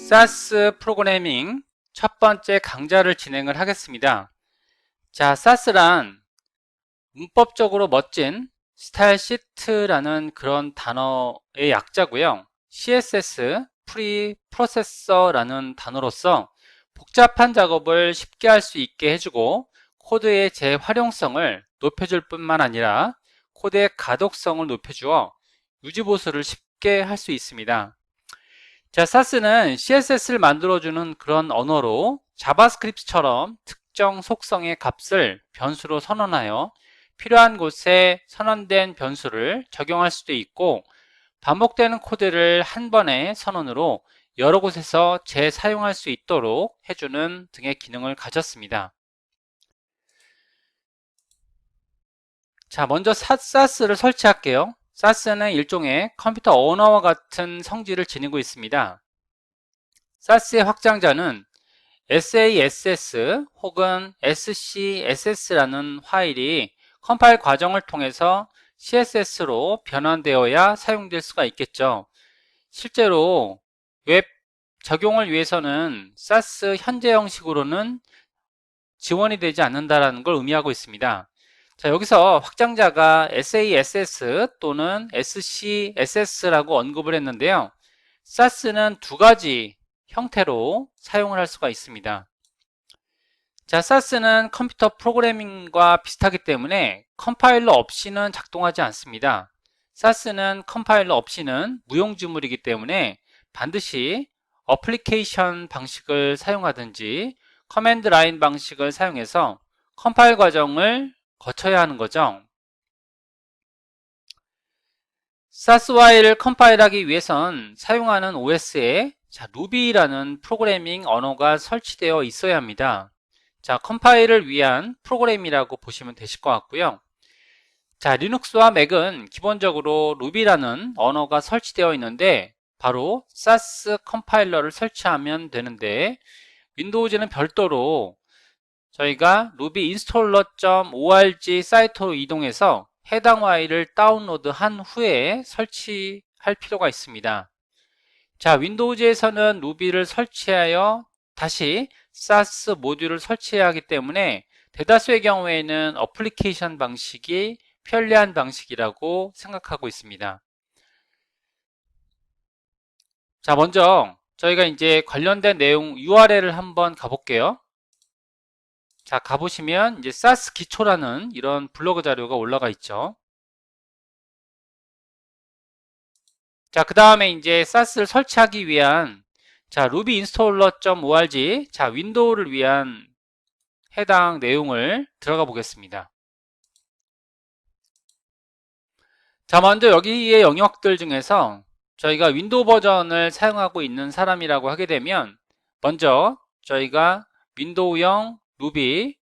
사스 프로그래밍 첫 번째 강좌를 진행을 하겠습니다. 자, 사스란 문법적으로 멋진 스타일 시트라는 그런 단어의 약자고요. CSS, 프리 프로세서라는 단어로서 복잡한 작업을 쉽게 할 수 있게 해주고 코드의 재활용성을 높여줄 뿐만 아니라 코드의 가독성을 높여주어 유지보수를 쉽게 할 수 있습니다. 자, 사스는 CSS를 만들어주는 그런 언어로 자바스크립트처럼 특정 속성의 값을 변수로 선언하여 필요한 곳에 선언된 변수를 적용할 수도 있고, 반복되는 코드를 한 번의 선언으로 여러 곳에서 재사용할 수 있도록 해주는 등의 기능을 가졌습니다. 자, 먼저 사스를 설치할게요. 사스는 일종의 컴퓨터 언어와 같은 성질을 지니고 있습니다. 사스의 확장자는 SASS 혹은 SCSS라는 파일이 컴파일 과정을 통해서 CSS로 변환되어야 사용될 수가 있겠죠. 실제로 웹 적용을 위해서는 사스 현재 형식으로는 지원이 되지 않는다는 걸 의미하고 있습니다. 자, 여기서 확장자가 SASS 또는 SCSS라고 언급을 했는데요. 사스는 두 가지 형태로 사용을 할 수가 있습니다. 자, 사스는 컴퓨터 프로그래밍과 비슷하기 때문에 컴파일러 없이는 작동하지 않습니다. 사스는 컴파일러 없이는 무용지물이기 때문에 반드시 어플리케이션 방식을 사용하든지 커맨드 라인 방식을 사용해서 컴파일 과정을 거쳐야 하는 거죠. 사스 파일을 컴파일하기 위해선 사용하는 OS에 루비라는 프로그래밍 언어가 설치되어 있어야 합니다. 자, 컴파일을 위한 프로그램이라고 보시면 되실 것 같고요. 자, 리눅스와 맥은 기본적으로 루비라는 언어가 설치되어 있는데 바로 사스 컴파일러를 설치하면 되는데, 윈도우즈는 별도로 저희가 ruby installer.org 사이트로 이동해서 해당 파일을 다운로드한 후에 설치할 필요가 있습니다. 자, 윈도우즈에서는 루비를 설치하여 다시 사스 모듈을 설치해야 하기 때문에 대다수의 경우에는 어플리케이션 방식이 편리한 방식이라고 생각하고 있습니다. 자, 먼저 저희가 이제 관련된 내용 URL을 한번 가볼게요. 자, 가보시면 이제 사스 기초라는 이런 블로그 자료가 올라가 있죠. 자, 그 다음에 이제 사스를 설치하기 위한 rubyinstaller.org 윈도우를 위한 해당 내용을 들어가 보겠습니다. 자, 먼저 여기의 영역들 중에서 저희가 윈도우 버전을 사용하고 있는 사람이라고 하게 되면 먼저 저희가 윈도우형 루비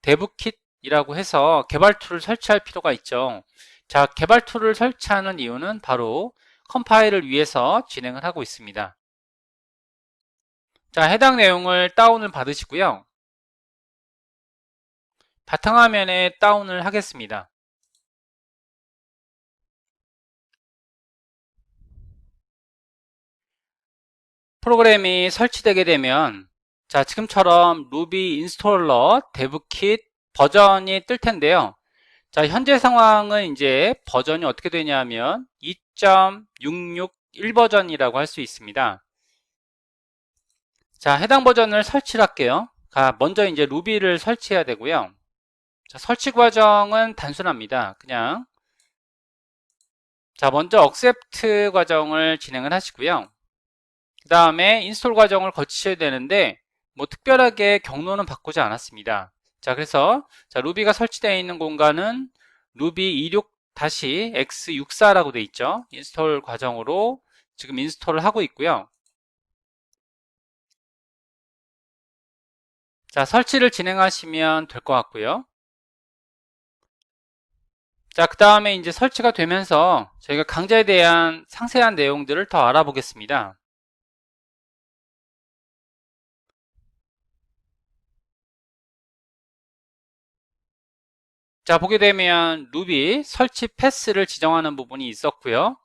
데브킷이라고 해서 개발 툴을 설치할 필요가 있죠. 자, 개발 툴을 설치하는 이유는 바로 컴파일을 위해서 진행을 하고 있습니다. 자, 해당 내용을 다운을 받으시고요. 바탕화면에 다운을 하겠습니다. 프로그램이 설치되게 되면 자, 지금처럼 루비 인스톨러 데브킷 버전이 뜰 텐데요. 자, 현재 상황은 이제 버전이 어떻게 되냐면 2.661 버전이라고 할 수 있습니다. 자, 해당 버전을 설치를 할게요. 먼저 이제 루비를 설치해야 되고요. 자, 설치 과정은 단순합니다. 그냥 자, 먼저 accept 과정을 진행을 하시고요. 그 다음에 인스톨 과정을 거치셔야 되는데 뭐 특별하게 경로는 바꾸지 않았습니다. 자, 그래서 루비가 설치되어 있는 공간은 루비 26-x64라고 되어 있죠. 인스톨 과정으로 지금 인스톨을 하고 있고요. 자, 설치를 진행하시면 될 것 같고요. 자, 그 다음에 이제 설치가 되면서 저희가 강좌에 대한 상세한 내용들을 더 알아보겠습니다. 자, 보게 되면 루비 설치 패스를 지정하는 부분이 있었고요.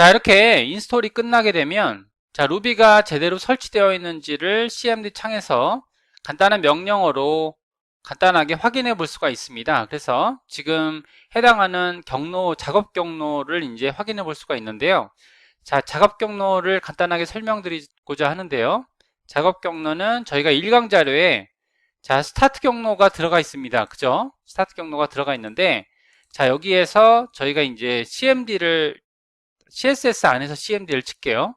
자, 이렇게 인스톨이 끝나게 되면 자, 루비가 제대로 설치되어 있는지를 CMD 창에서 간단한 명령어로 간단하게 확인해 볼 수가 있습니다. 그래서 지금 해당하는 경로, 작업 경로를 이제 확인해 볼 수가 있는데요. 자, 작업 경로를 간단하게 설명드리고자 하는데요. 작업 경로는 저희가 1강 자료에 자, 스타트 경로가 들어가 있습니다. 그죠? 스타트 경로가 들어가 있는데 자, 여기에서 저희가 이제 CSS 안에서 CMD를 칠게요.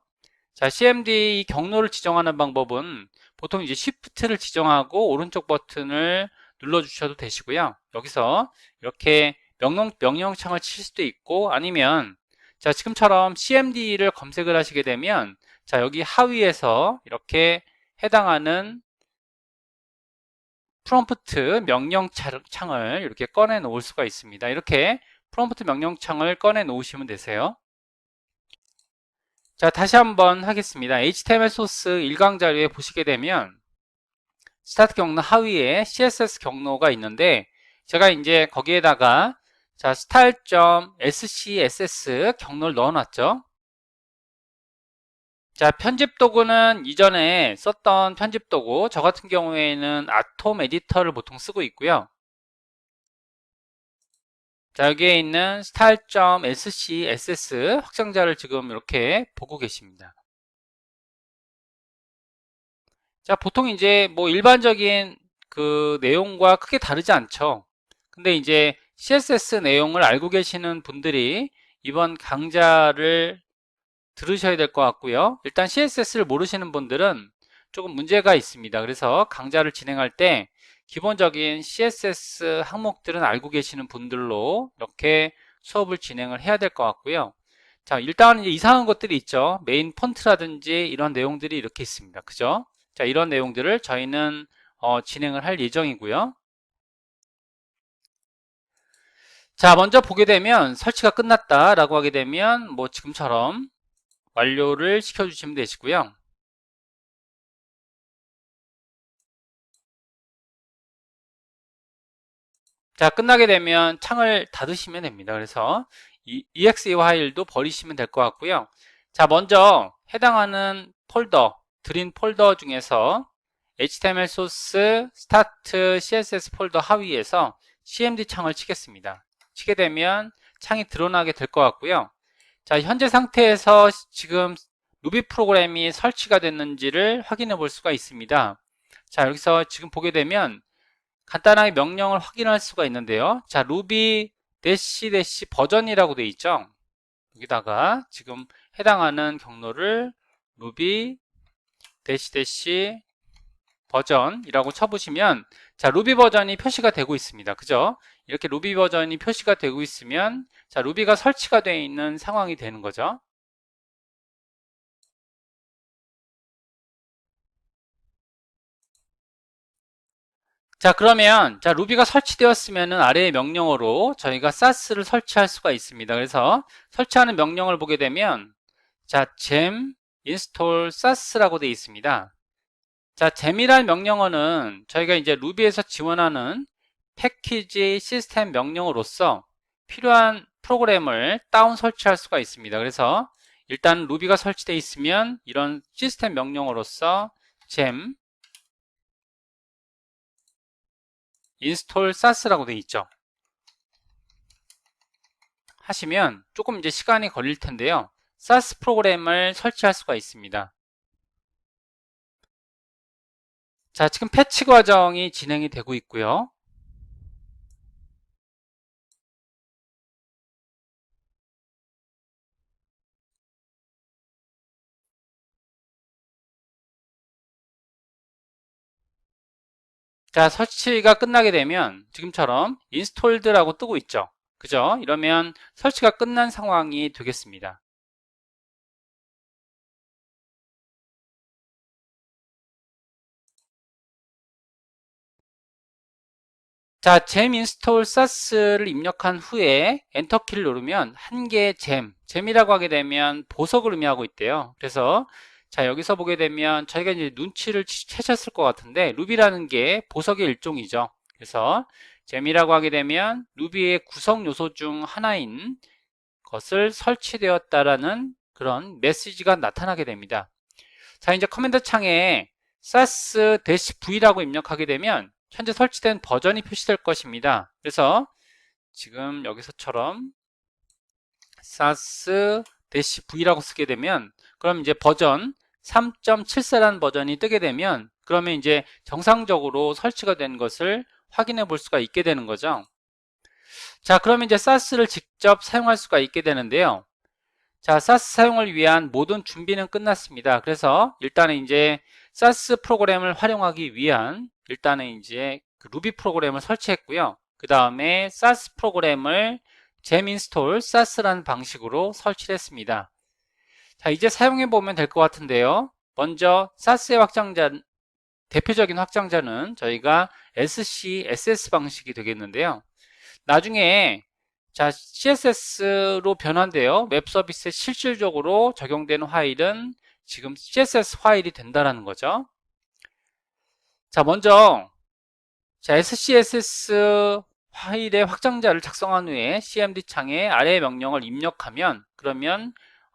자, CMD 경로를 지정하는 방법은 보통 이제 Shift를 지정하고 오른쪽 버튼을 눌러주셔도 되시고요. 여기서 이렇게 명령창을 칠 수도 있고 아니면 자, 지금처럼 CMD를 검색을 하시게 되면 자, 여기 하위에서 이렇게 해당하는 프롬프트 명령창을 이렇게 꺼내 놓을 수가 있습니다. 이렇게 프롬프트 명령창을 꺼내 놓으시면 되세요. 자, 다시 한번 하겠습니다. HTML 소스 1강 자료에 보시게 되면 스타트 경로 하위에 CSS 경로가 있는데 제가 이제 거기에다가 자, style.scss 경로를 넣어놨죠. 자, 편집 도구는 이전에 썼던 편집 도구, 저 같은 경우에는 아톰 에디터를 보통 쓰고 있고요. 자, 여기에 있는 style.scss 확장자를 지금 이렇게 보고 계십니다. 자, 보통 이제 뭐 일반적인 그 내용과 크게 다르지 않죠. 근데 이제 CSS 내용을 알고 계시는 분들이 이번 강좌를 들으셔야 될 것 같고요. 일단 CSS를 모르시는 분들은 조금 문제가 있습니다. 그래서 강좌를 진행할 때 기본적인 CSS 항목들은 알고 계시는 분들로 이렇게 수업을 진행을 해야 될 것 같고요. 자, 일단 이제 이상한 것들이 있죠. 메인 폰트라든지 이런 내용들이 이렇게 있습니다. 그죠? 자, 이런 내용들을 저희는 진행을 할 예정이고요. 자, 먼저 보게 되면 설치가 끝났다라고 하게 되면 뭐 지금처럼 완료를 시켜주시면 되시고요. 자, 끝나게 되면 창을 닫으시면 됩니다. 그래서 이 exe 파일도 버리시면 될 것 같고요. 자, 먼저 해당하는 폴더, 드린 폴더 중에서 HTML 소스 스타트 CSS 폴더 하위에서 CMD 창을 치겠습니다. 치게 되면 창이 드러나게 될 것 같고요. 자, 현재 상태에서 지금 루비 프로그램이 설치가 됐는지를 확인해 볼 수가 있습니다. 자, 여기서 지금 보게 되면 간단하게 명령을 확인할 수가 있는데요. 자, 루비 대시 버전이라고 되어 있죠. 여기다가 지금 해당하는 경로를 루비 대시 버전이라고 쳐보시면 자, 루비 버전이 표시가 되고 있습니다. 그죠? 이렇게 루비 버전이 표시가 되고 있으면 자, 루비가 설치가 되어 있는 상황이 되는 거죠. 자, 그러면 자, 루비가 설치되었으면 아래의 명령어로 저희가 sass를 설치할 수가 있습니다. 그래서 설치하는 명령을 보게 되면 자, gem install sass라고 되어 있습니다. 자, gem이라는 명령어는 저희가 이제 루비에서 지원하는 패키지 시스템 명령어로서 필요한 프로그램을 다운 설치할 수가 있습니다. 그래서 일단 루비가 설치되어 있으면 이런 시스템 명령어로서 gem install sass라고 되어 있죠. 하시면 조금 이제 시간이 걸릴 텐데요. sass 프로그램을 설치할 수가 있습니다. 자, 지금 패치 과정이 진행이 되고 있고요. 자, 설치가 끝나게 되면 지금처럼 installed라고 뜨고 있죠. 그죠? 이러면 설치가 끝난 상황이 되겠습니다. 자, gem install sass를 입력한 후에 엔터키를 누르면 한 개의 gem이라고 하게 되면 보석을 의미하고 있대요. 그래서 자, 여기서 보게 되면 저희가 이제 눈치를 채셨을 것 같은데 루비라는 게 보석의 일종이죠. 그래서 gem이라고 하게 되면 루비의 구성 요소 중 하나인 것을 설치되었다라는 그런 메시지가 나타나게 됩니다. 자, 이제 커맨드 창에 sas-v라고 입력하게 되면 현재 설치된 버전이 표시될 것입니다. 그래서 지금 여기서처럼 sas-v라고 쓰게 되면 그럼 이제 버전 3.74라는 버전이 뜨게 되면 그러면 이제 정상적으로 설치가 된 것을 확인해 볼 수가 있게 되는 거죠. 자, 그러면 이제 sas를 직접 사용할 수가 있게 되는데요. 자, SAS 사용을 위한 모든 준비는 끝났습니다. 그래서 일단은 이제 SAS 프로그램을 활용하기 위한 일단은 이제 그 루비 프로그램을 설치했고요. 그 다음에 SAS 프로그램을 gem install sas라는 방식으로 설치를 했습니다. 자, 이제 사용해 보면 될 것 같은데요. 먼저 SAS의 대표적인 확장자는 저희가 SCSS 방식이 되겠는데요. 나중에 자, CSS로 변환되어 웹 서비스에 실질적으로 적용되는 파일은 지금 CSS 파일이 된다는 거죠. 자, 먼저 자, SCSS 파일의 확장자를 작성한 후에 CMD 창에 아래 명령을 입력하면 그러면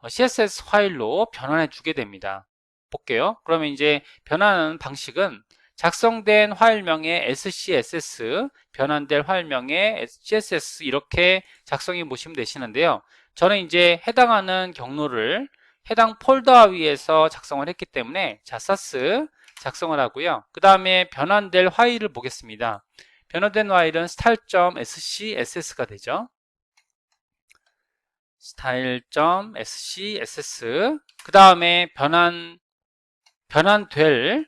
CSS 파일로 변환해 주게 됩니다. 볼게요. 그러면 이제 변환하는 방식은 작성된 파일명의 SCSS, 변환될 파일명의 CSS 이렇게 작성해 보시면 되시는데요. 저는 이제 해당하는 경로를 해당 폴더 위에서 작성을 했기 때문에 자, SAS 작성을 하고요. 그 다음에 변환될 파일을 보겠습니다. 변환된 파일은 style.scss가 되죠. style.scss 그 다음에 변환될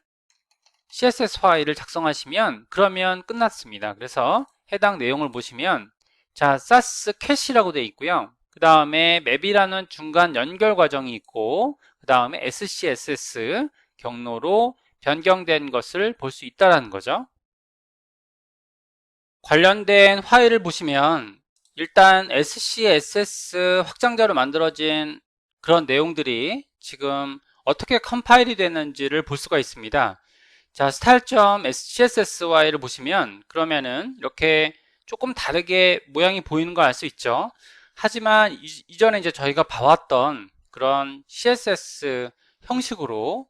CSS 파일을 작성하시면 그러면 끝났습니다. 그래서 해당 내용을 보시면 자, SAS 캐시라고 되어 있고요. 그 다음에 맵이라는 중간 연결 과정이 있고 그 다음에 SCSS 경로로 변경된 것을 볼 수 있다는 거죠. 관련된 파일을 보시면 일단 SCSS 확장자로 만들어진 그런 내용들이 지금 어떻게 컴파일이 되는지를 볼 수가 있습니다. 자, style.css 파일을 보시면 그러면은 이렇게 조금 다르게 모양이 보이는 걸 알 수 있죠. 하지만 이전에 이제 저희가 봐왔던 그런 CSS 형식으로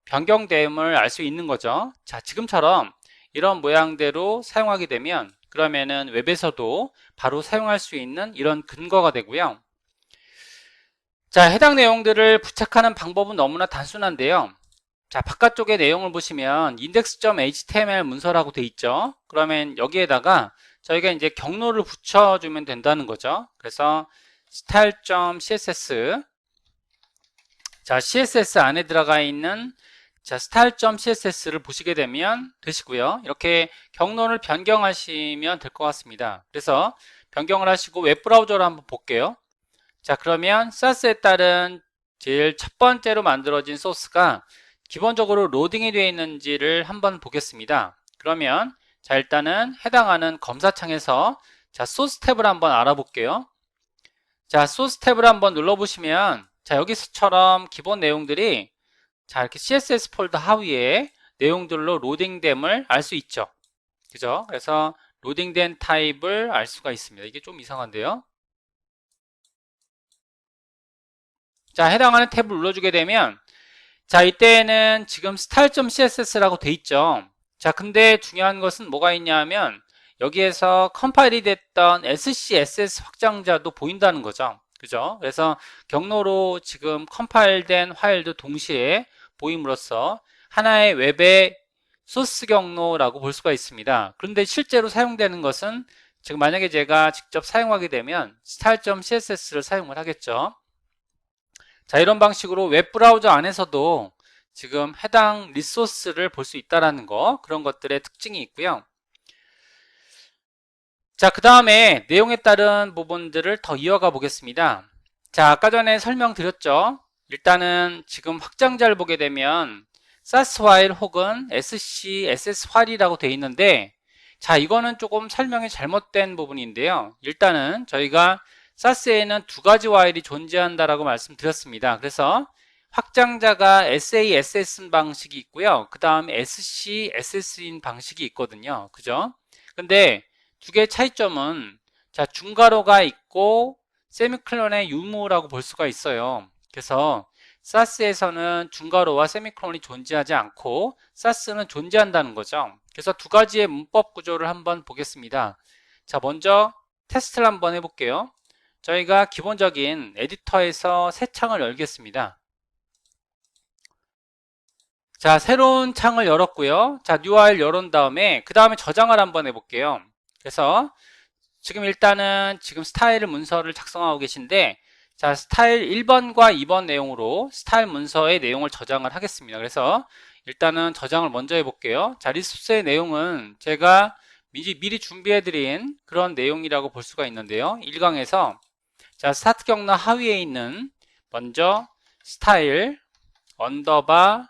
변경됨을 알 수 있는 거죠. 자, 지금처럼 이런 모양대로 사용하게 되면 그러면은 웹에서도 바로 사용할 수 있는 이런 근거가 되고요. 자, 해당 내용들을 부착하는 방법은 너무나 단순한데요. 자, 바깥쪽에 내용을 보시면 index.html 문서라고 돼 있죠. 그러면 여기에다가 저희가 이제 경로를 붙여주면 된다는 거죠. 그래서 style.css 자, CSS 안에 들어가 있는 자, style.css를 보시게 되면 되시고요. 이렇게 경로를 변경하시면 될 것 같습니다. 그래서 변경을 하시고 웹브라우저로 한번 볼게요. 자, 그러면 SAS에 따른 제일 첫 번째로 만들어진 소스가 기본적으로 로딩이 되어 있는지를 한번 보겠습니다. 그러면 자, 일단은 해당하는 검사창에서 자, 소스 탭을 한번 알아볼게요. 자, 소스 탭을 한번 눌러보시면 자, 여기서처럼 기본 내용들이 자, 이렇게 CSS 폴더 하위에 내용들로 로딩됨을 알 수 있죠. 그죠? 그래서 로딩된 타입을 알 수가 있습니다. 이게 좀 이상한데요. 자, 해당하는 탭을 눌러주게 되면 자, 이때는 지금 style.css라고 돼 있죠. 자, 근데 중요한 것은 뭐가 있냐 하면 여기에서 컴파일이 됐던 SCSS 확장자도 보인다는 거죠. 그죠? 그래서 경로로 지금 컴파일된 파일도 동시에 보임으로써 하나의 웹의 소스 경로라고 볼 수가 있습니다. 그런데 실제로 사용되는 것은 지금 만약에 제가 직접 사용하게 되면 style.css를 사용을 하겠죠. 자, 이런 방식으로 웹브라우저 안에서도 지금 해당 리소스를 볼 수 있다는 거, 그런 것들의 특징이 있고요. 자, 그 다음에 내용에 따른 부분들을 더 이어가 보겠습니다. 자, 아까 전에 설명드렸죠. 일단은 지금 확장자를 보게 되면 SAS 파일 혹은 SCSS 파일이라고 되어 있는데 자, 이거는 조금 설명이 잘못된 부분인데요. 일단은 저희가 SAS에는 두 가지 파일이 존재한다라고 말씀드렸습니다. 그래서 확장자가 SASS인 방식이 있고요. 그 다음에 SCSS인 방식이 있거든요. 그죠? 근데 두 개의 차이점은 자, 중괄호가 있고 세미콜론의 유무라고 볼 수가 있어요. 그래서 사스에서는 중괄호와 세미콜론이 존재하지 않고 사스는 존재한다는 거죠. 그래서 두 가지의 문법 구조를 한번 보겠습니다. 자, 먼저 테스트를 한번 해볼게요. 저희가 기본적인 에디터에서 새 창을 열겠습니다. 자, 새로운 창을 열었고요. 자, new file 열은 다음에 그 다음에 저장을 한번 해볼게요. 그래서 지금 일단은 지금 스타일 문서를 작성하고 계신데, 자, 스타일 1번과 2번 내용으로 스타일 문서의 내용을 저장을 하겠습니다. 그래서 일단은 저장을 먼저 해볼게요. 자, 리소스의 내용은 제가 미리 준비해드린 그런 내용이라고 볼 수가 있는데요. 1강에서 자, 스타트 경로 하위에 있는 먼저 스타일 언더바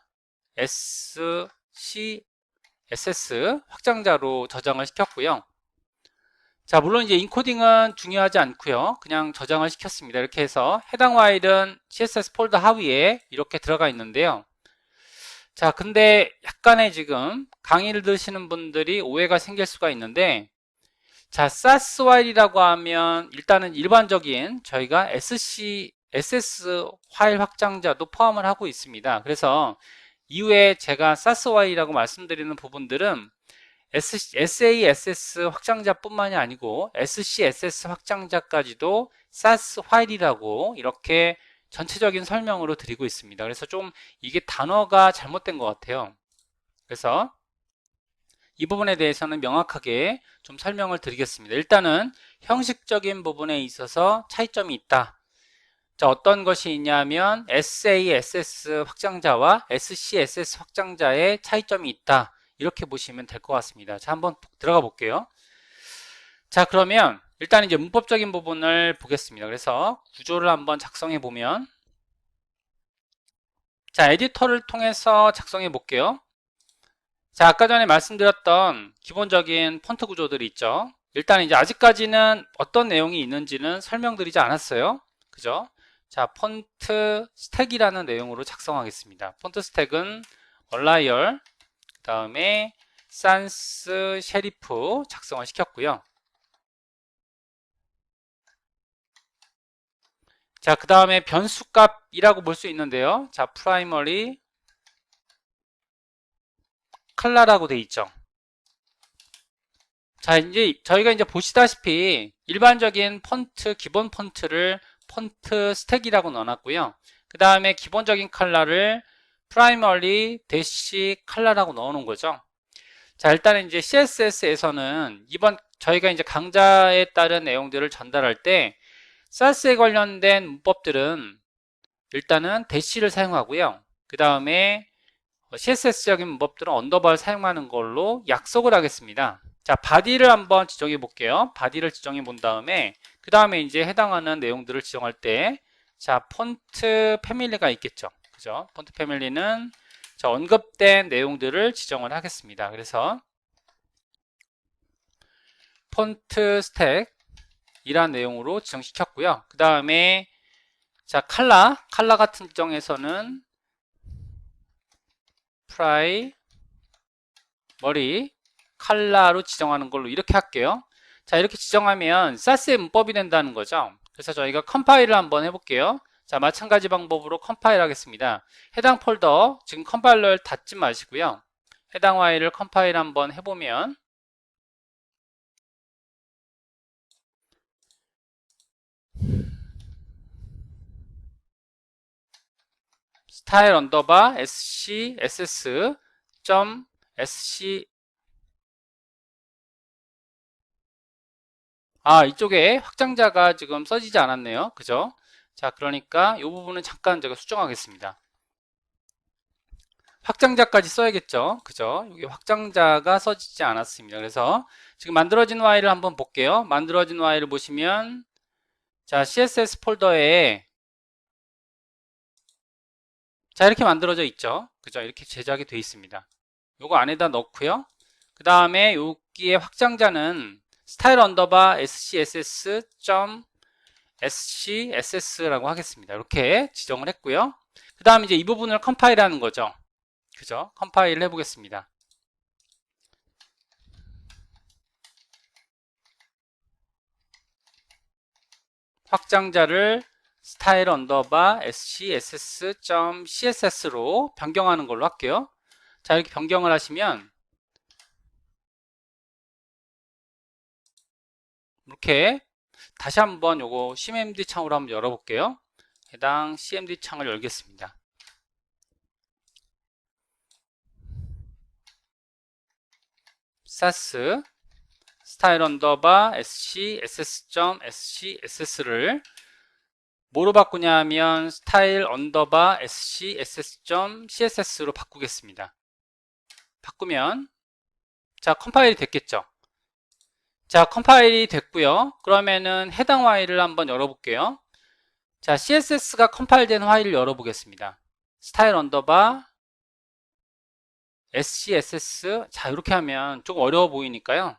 SCSS 확장자로 저장을 시켰고요. 자, 물론 이제 인코딩은 중요하지 않고요. 그냥 저장을 시켰습니다. 이렇게 해서 해당 파일은 CSS 폴더 하위에 이렇게 들어가 있는데요. 자, 근데 약간의 지금 강의를 들으시는 분들이 오해가 생길 수가 있는데, 자, sass 파일이라고 하면 일단은 일반적인 저희가 SS 파일 확장자도 포함을 하고 있습니다. 그래서 이후에 제가 sass 파일이라고 말씀드리는 부분들은 SASS 확장자뿐만이 아니고 SCSS 확장자까지도 sass 파일이라고 이렇게 전체적인 설명으로 드리고 있습니다. 그래서 좀 이게 단어가 잘못된 것 같아요. 그래서 이 부분에 대해서는 명확하게 좀 설명을 드리겠습니다. 일단은 형식적인 부분에 있어서 차이점이 있다. 자, 어떤 것이 있냐면 SASS 확장자와 SCSS 확장자의 차이점이 있다. 이렇게 보시면 될 것 같습니다. 자, 한번 들어가 볼게요. 자, 그러면 일단 이제 문법적인 부분을 보겠습니다. 그래서 구조를 한번 작성해 보면, 자, 에디터를 통해서 작성해 볼게요. 자, 아까 전에 말씀드렸던 기본적인 폰트 구조들이 있죠. 일단 이제 아직까지는 어떤 내용이 있는지는 설명드리지 않았어요. 그죠? 자, 폰트 스택이라는 내용으로 작성하겠습니다. 폰트 스택은 얼라이얼, 그 다음에 산스 셰리프 작성을 시켰고요. 자, 그 다음에 변수값이라고 볼 수 있는데요. 자, 프라이머리 컬러라고 돼 있죠. 자, 이제 저희가 이제 보시다시피 일반적인 폰트, 기본 폰트를 폰트 스택이라고 넣어놨고요. 그 다음에 기본적인 컬러를 프라이머리 대시 컬러라고 넣어놓은 거죠. 자, 일단은 이제 CSS에서는 이번 저희가 이제 강좌에 따른 내용들을 전달할 때 사스에 관련된 문법들은 일단은 대시를 사용하고요. 그 다음에 CSS적인 문법들은 언더바를 사용하는 걸로 약속을 하겠습니다. 자, 바디를 한번 지정해 볼게요. 바디를 지정해 본 다음에 그 다음에 이제 해당하는 내용들을 지정할 때, 자, 폰트 패밀리가 있겠죠. 그죠? 폰트 패밀리는 자, 언급된 내용들을 지정을 하겠습니다. 그래서 폰트 스택 이란 내용으로 지정시켰고요. 그 다음에 자, 칼라 같은 지정에서는 머리 컬러로 지정하는 걸로 이렇게 할게요. 자, 이렇게 지정하면 사스의 문법이 된다는 거죠. 그래서 저희가 컴파일을 한번 해볼게요. 자, 마찬가지 방법으로 컴파일 하겠습니다. 해당 폴더 지금 컴파일러를 닫지 마시고요. 해당 파일을 컴파일 한번 해보면 스타일 언더바 scss sc 이쪽에 확장자가 지금 써지지 않았네요. 그죠? 자, 그러니까 이 부분은 잠깐 제가 수정하겠습니다. 확장자까지 써야겠죠. 그죠? 여기 확장자가 써지지 않았습니다. 그래서 지금 만들어진 파일을 한번 볼게요. 만들어진 파일을 보시면 자, CSS 폴더에 자, 이렇게 만들어져 있죠. 그죠? 이렇게 제작이 되어 있습니다. 요거 안에다 넣고요. 그 다음에 여기에 확장자는 스타일 언더바 scss.scss라고 하겠습니다. 이렇게 지정을 했고요. 그 다음에 이제 이 부분을 컴파일하는 거죠. 그죠? 컴파일 해보겠습니다. 확장자를 스타일 언더바 scss.css로 변경하는 걸로 할게요. 자, 이렇게 변경을 하시면 이렇게 다시 한번 요거 cmd 창으로 한번 열어볼게요. 해당 cmd 창을 열겠습니다. sass 스타일 언더바 scss.scss를 뭐로 바꾸냐면 스타일 언더바 scss.css로 바꾸겠습니다. 바꾸면 자, 컴파일이 됐겠죠. 자, 컴파일이 됐고요. 그러면은 해당 파일을 한번 열어볼게요. 자, CSS가 컴파일된 파일을 열어보겠습니다. 스타일 언더바 SCSS. 자, 이렇게 하면 조금 어려워 보이니까요.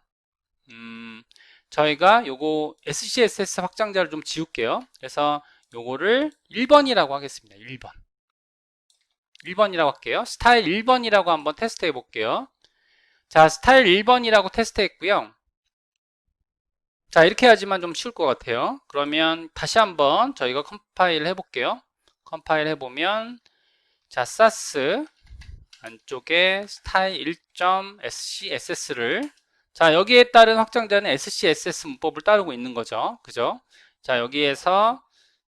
저희가 요거 SCSS 확장자를 좀 지울게요. 그래서 요거를 1번이라고 하겠습니다. 1번. 1번이라고 할게요. 스타일 1번이라고 한번 테스트 해볼게요. 자, 스타일 1번이라고 테스트 했고요. 자, 이렇게 해야지만 좀 쉬울 것 같아요. 그러면 다시 한번 저희가 컴파일 해볼게요. 컴파일 해보면 자, sass 안쪽에 style 1.scss를 자, 여기에 따른 확장자는 scss 문법을 따르고 있는 거죠. 그죠? 자, 여기에서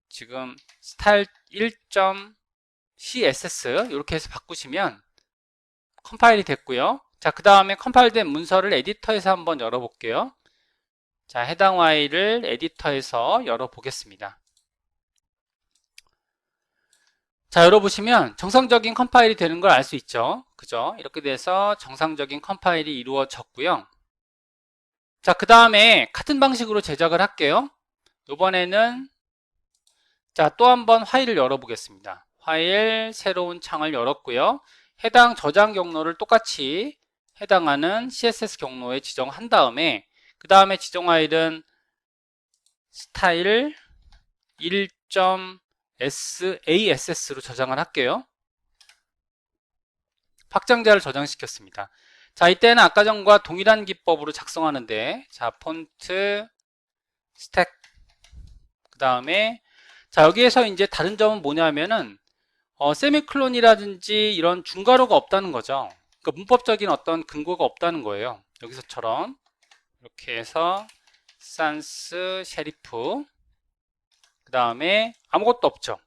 지금 style 1.css 이렇게 해서 바꾸시면 컴파일이 됐고요. 자, 그 다음에 컴파일된 문서를 에디터에서 한번 열어볼게요. 자, 해당 파일을 에디터에서 열어보겠습니다. 자, 열어보시면 정상적인 컴파일이 되는 걸 알 수 있죠. 그죠? 이렇게 돼서 정상적인 컴파일이 이루어졌고요. 자, 그 다음에 같은 방식으로 제작을 할게요. 이번에는 자, 또 한번 파일을 열어보겠습니다. 파일 새로운 창을 열었고요. 해당 저장 경로를 똑같이 해당하는 CSS 경로에 지정한 다음에 그 다음에 지정 파일은 스타일 1.sass로 저장을 할게요. 확장자를 저장시켰습니다. 자, 이때는 아까 전과 동일한 기법으로 작성하는데 자, 폰트 스택 그 다음에 자, 여기에서 이제 다른 점은 뭐냐면은 세미클론이라든지 이런 중괄호가 없다는 거죠. 그러니까 문법적인 어떤 근거가 없다는 거예요. 여기서처럼 이렇게 해서 산스 셰리프 그 다음에 아무것도 없죠.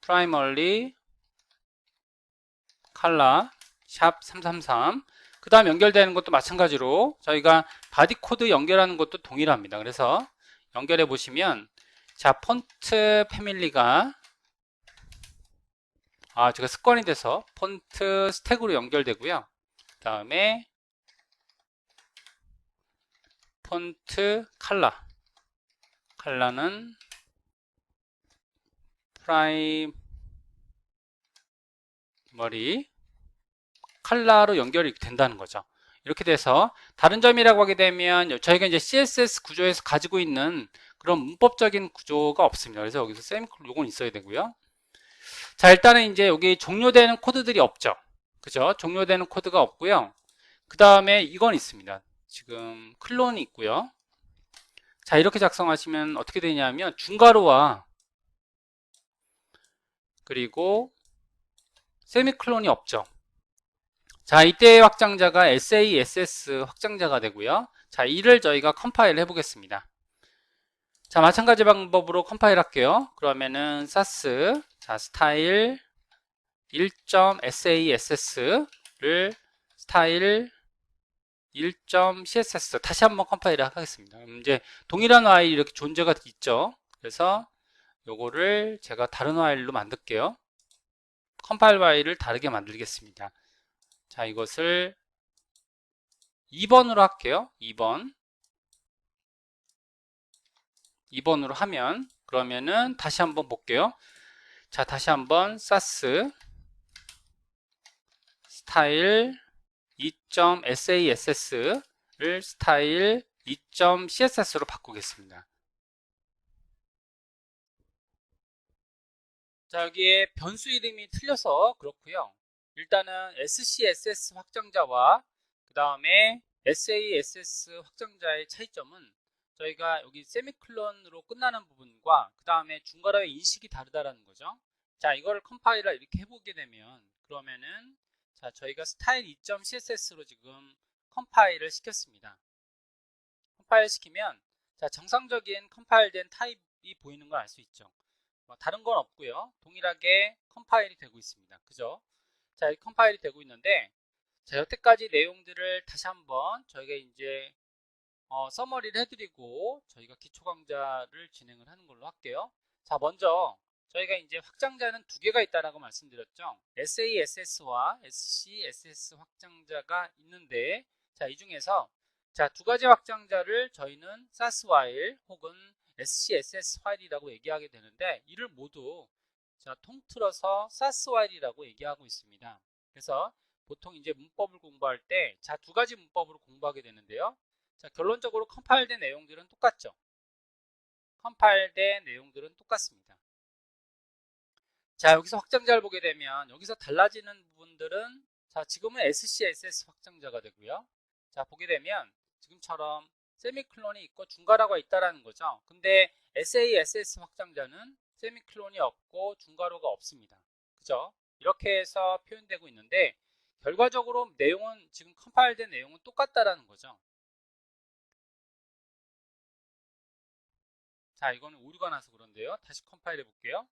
primarily color 샵 333 그 다음 연결되는 것도 마찬가지로 저희가 바디 코드 연결하는 것도 동일합니다. 그래서 연결해 보시면 자, 폰트 패밀리가 제가 습관이 돼서 폰트 스택으로 연결되고요. 그 다음에 폰트 컬러는 프라이머리 컬러로 연결이 된다는 거죠. 이렇게 돼서 다른 점이라고 하게 되면 저희가 이제 CSS 구조에서 가지고 있는 그런 문법적인 구조가 없습니다. 그래서 여기서 세미콜론 요건 있어야 되고요. 자, 일단은 이제 여기 종료되는 코드들이 없죠. 그죠? 종료되는 코드가 없고요. 그 다음에 이건 있습니다. 지금 클론이 있고요. 자, 이렇게 작성하시면 어떻게 되냐면 중괄호와 그리고 세미클론이 없죠. 자, 이때 확장자가 SASS 확장자가 되고요. 자, 이를 저희가 컴파일 해보겠습니다. 자, 마찬가지 방법으로 컴파일 할게요. 그러면은 sass 자, 스타일 1.sass를 스타일 1.css 다시 한번 컴파일을 하겠습니다. 이제 동일한 파일이 이렇게 존재가 있죠. 그래서 요거를 제가 다른 파일로 만들게요. 컴파일 파일을 다르게 만들겠습니다. 자, 이것을 2번으로 할게요. 2번으로 하면 그러면은 다시 한번 볼게요. 자, 다시 한번 sass 스타일 2.sass를 스타일 2.css로 바꾸겠습니다. 자, 여기에 변수 이름이 틀려서 그렇고요. 일단은 SCSS 확장자와 그 다음에 SASS 확장자의 차이점은 저희가 여기 세미클론으로 끝나는 부분과 그 다음에 중괄호의 인식이 다르다라는 거죠. 자, 이거를 컴파일러 이렇게 해보게 되면 그러면은 자, 저희가 스타일 2.css로 지금 컴파일을 시켰습니다. 컴파일 시키면 자, 정상적인 컴파일된 타입이 보이는 걸 알 수 있죠. 뭐 다른 건 없고요. 동일하게 컴파일이 되고 있습니다. 그죠? 자, 이 컴파일이 되고 있는데 자, 여태까지 내용들을 다시 한번 저희가 이제 서머리를 해드리고 저희가 기초 강좌를 진행을 하는 걸로 할게요. 자, 먼저 저희가 이제 확장자는 두 개가 있다라고 말씀드렸죠. SASS와 SCSS 확장자가 있는데 자, 이 중에서 자, 두 가지 확장자를 저희는 SAS 파일 혹은 SCSS 파일이라고 얘기하게 되는데 이를 모두 자, 통틀어서 SAS 파일이라고 얘기하고 있습니다. 그래서 보통 이제 문법을 공부할 때 자, 두 가지 문법으로 공부하게 되는데요. 자, 결론적으로 컴파일된 내용들은 똑같죠. 컴파일된 내용들은 똑같습니다. 자, 여기서 확장자를 보게 되면 여기서 달라지는 부분들은 자, 지금은 SCSS 확장자가 되고요. 자, 보게 되면 지금처럼 세미클론이 있고 중괄호가 있다라는 거죠. 근데 SASS 확장자는 세미클론이 없고 중괄호가 없습니다. 그죠? 이렇게 해서 표현되고 있는데 결과적으로 내용은 지금 컴파일된 내용은 똑같다라는 거죠. 자, 이거는 오류가 나서 그런데요. 다시 컴파일 해볼게요.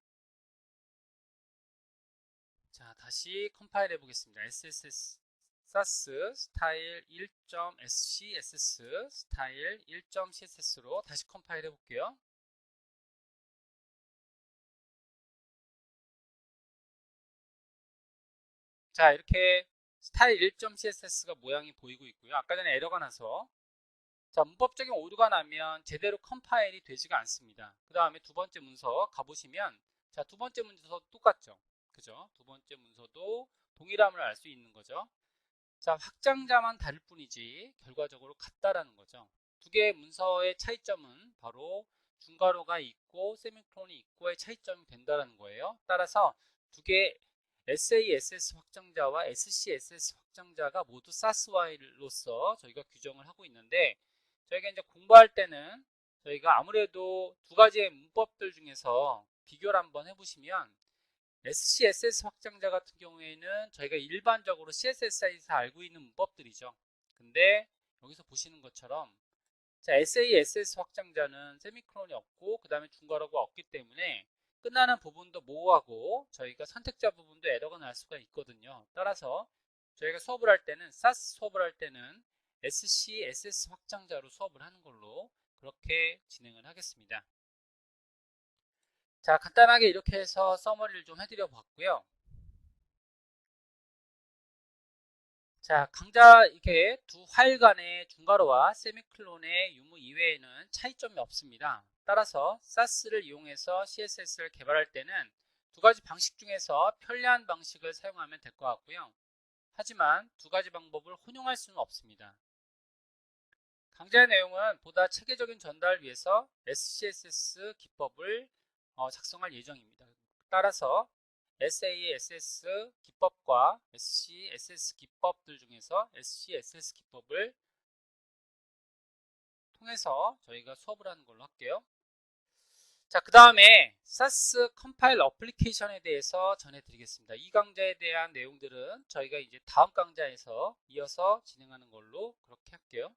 자, 다시 컴파일 해보겠습니다. SSS SAS 스타일 1.scss 스타일 1.css로 다시 컴파일 해볼게요. 자, 이렇게 스타일 1.css가 모양이 보이고 있고요. 아까 전에 에러가 나서 자, 문법적인 오류가 나면 제대로 컴파일이 되지가 않습니다. 그 다음에 두 번째 문서 가보시면 자, 두 번째 문서 똑같죠. 그죠? 두 번째 문서도 동일함을 알 수 있는 거죠. 자, 확장자만 다를 뿐이지 결과적으로 같다라는 거죠. 두 개의 문서의 차이점은 바로 중괄호가 있고 세미콜론이 있고의 차이점이 된다는 거예요. 따라서 두 개의 SASS 확장자와 SCSS 확장자가 모두 SASY로서 저희가 규정을 하고 있는데 저희가 이제 공부할 때는 저희가 아무래도 두 가지의 문법들 중에서 비교를 한번 해보시면 SCSS 확장자 같은 경우에는 저희가 일반적으로 CSS에서 알고 있는 문법들이죠. 근데 여기서 보시는 것처럼 자, SASS 확장자는 세미콜론이 없고 그 다음에 중괄호가 없기 때문에 끝나는 부분도 모호하고 저희가 선택자 부분도 에러가 날 수가 있거든요. 따라서 저희가 수업을 할 때는 SAS 수업을 할 때는 SCSS 확장자로 수업을 하는 걸로 그렇게 진행을 하겠습니다. 자, 간단하게 이렇게 해서 서머리를 좀 해드려 봤고요. 자, 강좌 이렇게 두 파일 간의 중괄호와 세미클론의 유무 이외에는 차이점이 없습니다. 따라서 SAS를 이용해서 CSS를 개발할 때는 두 가지 방식 중에서 편리한 방식을 사용하면 될 것 같고요. 하지만 두 가지 방법을 혼용할 수는 없습니다. 강좌의 내용은 보다 체계적인 전달을 위해서 SCSS 기법을 작성할 예정입니다. 따라서 SASS 기법과 SCSS 기법들 중에서 SCSS 기법을 통해서 저희가 수업을 하는 걸로 할게요. 자, 그 다음에 SAS 컴파일 어플리케이션에 대해서 전해드리겠습니다. 이 강좌에 대한 내용들은 저희가 이제 다음 강좌에서 이어서 진행하는 걸로 그렇게 할게요.